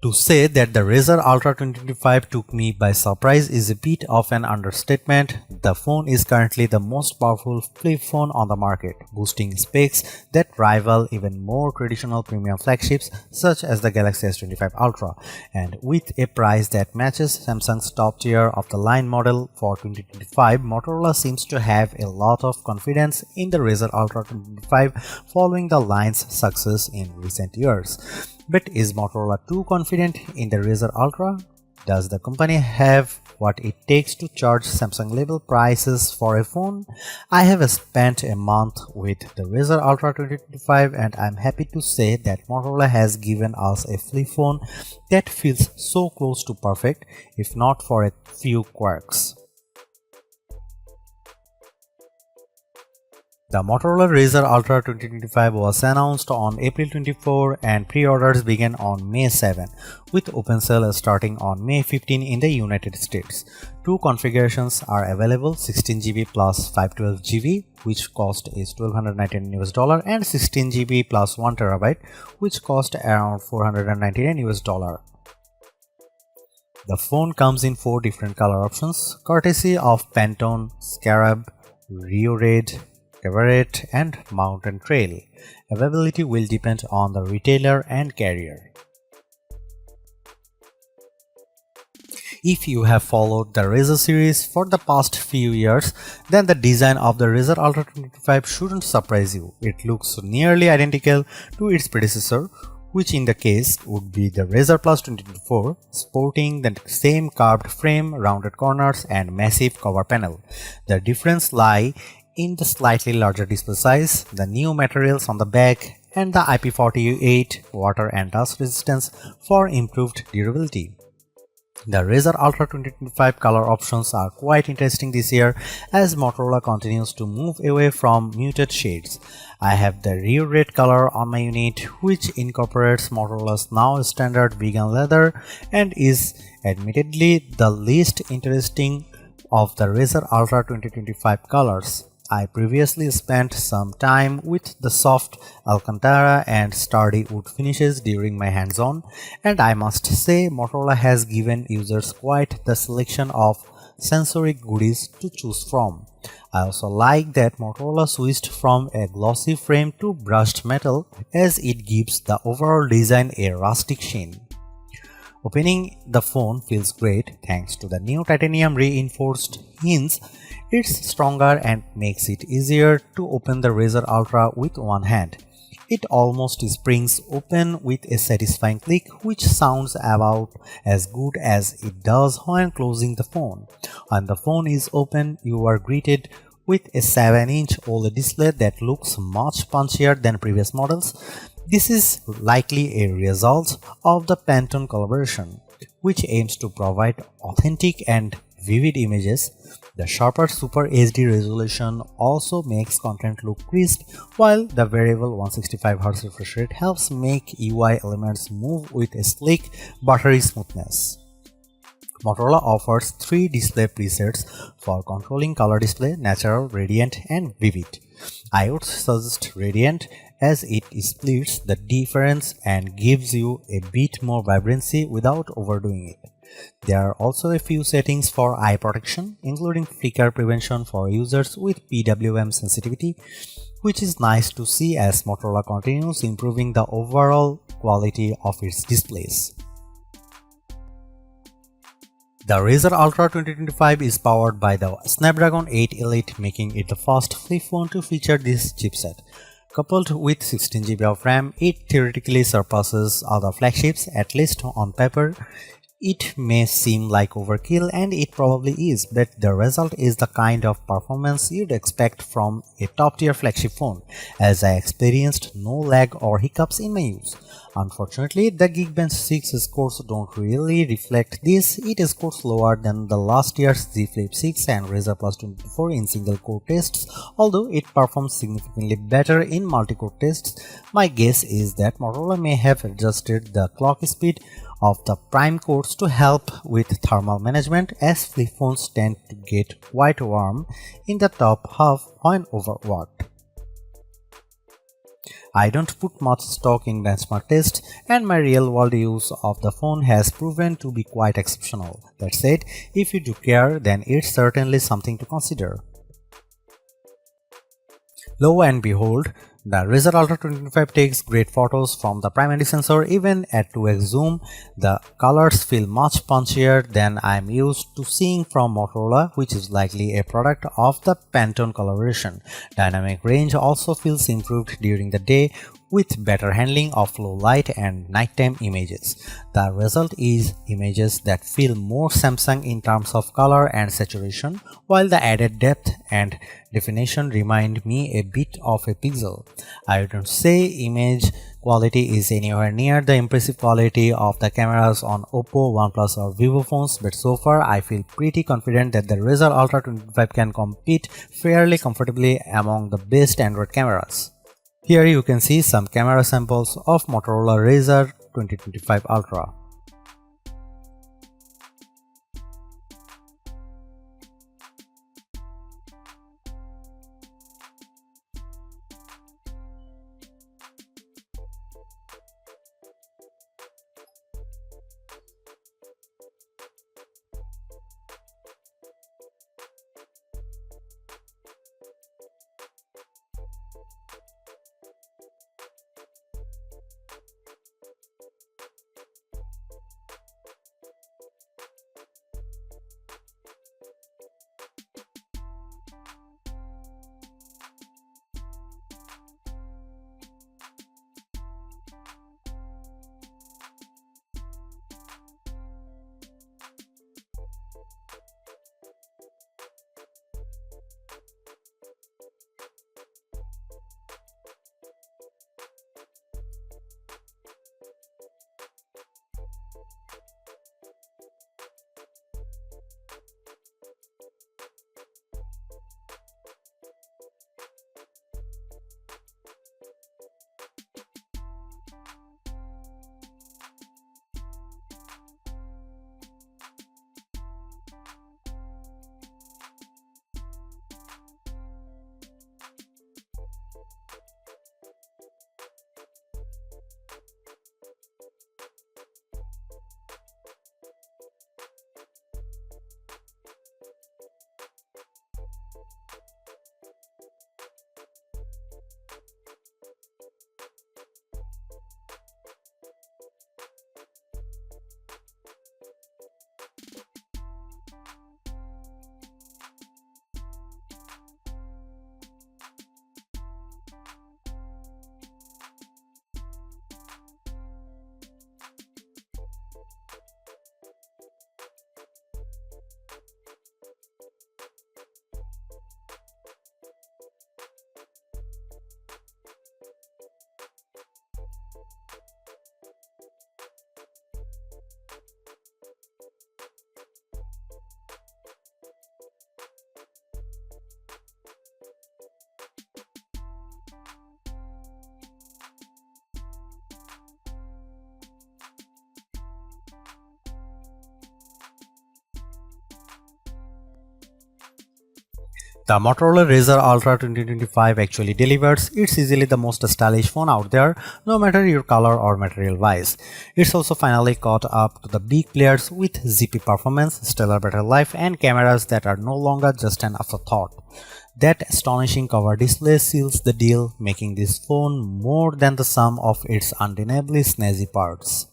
To say that the Razr Ultra 2025 took me by surprise is a bit of an understatement. The phone is currently the most powerful flip phone on the market, boasting specs that rival even more traditional premium flagships such as the Galaxy S25 Ultra, and with a price that matches Samsung's top tier of the line model for 2025, Motorola seems to have a lot of confidence in the Razr Ultra 2025 following the line's success in recent years. But is Motorola too confident in the Razr Ultra? Does the company have what it takes to charge Samsung level prices for a phone? I have spent a month with the Razr Ultra 2025 and I'm happy to say that Motorola has given us a flip phone that feels so close to perfect, if not for a few quirks. The Motorola Razr Ultra 2025 was announced on April 24 and pre-orders began on May 7, with open sale starting on May 15 in the United States. Two configurations are available: 16GB plus 512GB, which cost is $1,299 and 16GB plus 1TB, which cost around $499. The phone comes in 4 different color options, courtesy of Pantone, Scarab, Rio Red, Everett and Mountain Trail. Availability will depend on the retailer and carrier. If you have followed the Razr series for the past few years, then the design of the Razr Ultra 2025 shouldn't surprise you. It looks nearly identical to its predecessor, which in the case would be the Razr Plus 2024, sporting the same curved frame, rounded corners and massive cover panel. The difference lies in the slightly larger display size, the new materials on the back, and the IP48 water and dust resistance for improved durability. The Razr Ultra 2025 color options are quite interesting this year as Motorola continues to move away from muted shades. I have the Rio Red color on my unit, which incorporates Motorola's now standard vegan leather and is admittedly the least interesting of the Razr Ultra 2025 colors. I previously spent some time with the soft Alcantara and sturdy wood finishes during my hands-on, and I must say Motorola has given users quite the selection of sensory goodies to choose from. I also like that Motorola switched from a glossy frame to brushed metal as it gives the overall design a rustic sheen. Opening the phone feels great thanks to the new titanium reinforced hinge. It's stronger and makes it easier to open the Razr Ultra with one hand. It almost springs open with a satisfying click, which sounds about as good as it does when closing the phone. When the phone is open, you are greeted with a 7-inch OLED display that looks much punchier than previous models. This is likely a result of the Pantone collaboration, which aims to provide authentic and vivid images. The sharper Super HD resolution also makes content look crisp, while the variable 165Hz refresh rate helps make UI elements move with a sleek, buttery smoothness. Motorola offers 3 display presets for controlling color display: natural, radiant and vivid. I would suggest radiant as it splits the difference and gives you a bit more vibrancy without overdoing it. There are also a few settings for eye protection, including flicker prevention for users with PWM sensitivity, which is nice to see as Motorola continues improving the overall quality of its displays. The Razr Ultra 2025 is powered by the Snapdragon 8 Elite, making it the first flip phone to feature this chipset. Coupled with 16GB of RAM, it theoretically surpasses other flagships, at least on paper. It may seem like overkill, and it probably is, but the result is the kind of performance you'd expect from a top-tier flagship phone, as I experienced no lag or hiccups in my use. Unfortunately, the Geekbench 6 scores don't really reflect this. It scores lower than the last year's Z Flip 6 and Razr Plus 24 in single-core tests, although it performs significantly better in multi-core tests. My guess is that Motorola may have adjusted the clock speed of the prime cores to help with thermal management, as flip phones tend to get quite warm in the top half when overworked. I don't put much stock in benchmark tests, and my real-world use of the phone has proven to be quite exceptional. That said, if you do care, then it's certainly something to consider. Lo and behold, the Razr Ultra 2025 takes great photos from the primary sensor. Even at 2x zoom, the colors feel much punchier than I'm used to seeing from Motorola, which is likely a product of the Pantone collaboration. Dynamic range also feels improved during the day with better handling of low light and nighttime images. The result is images that feel more Samsung in terms of color and saturation, while the added depth and definition remind me a bit of a pixel. I wouldn't say image quality is anywhere near the impressive quality of the cameras on Oppo, OnePlus or Vivo phones, but so far I feel pretty confident that the Razr Ultra 25 can compete fairly comfortably among the best Android cameras. Here you can see some camera samples of Motorola Razr 2025 Ultra. The Motorola Razr Ultra 2025 actually delivers. It's easily the most stylish phone out there, no matter your color or material wise. It's also finally caught up to the big players with zippy performance, stellar battery life, and cameras that are no longer just an afterthought. That astonishing cover display seals the deal, making this phone more than the sum of its undeniably snazzy parts.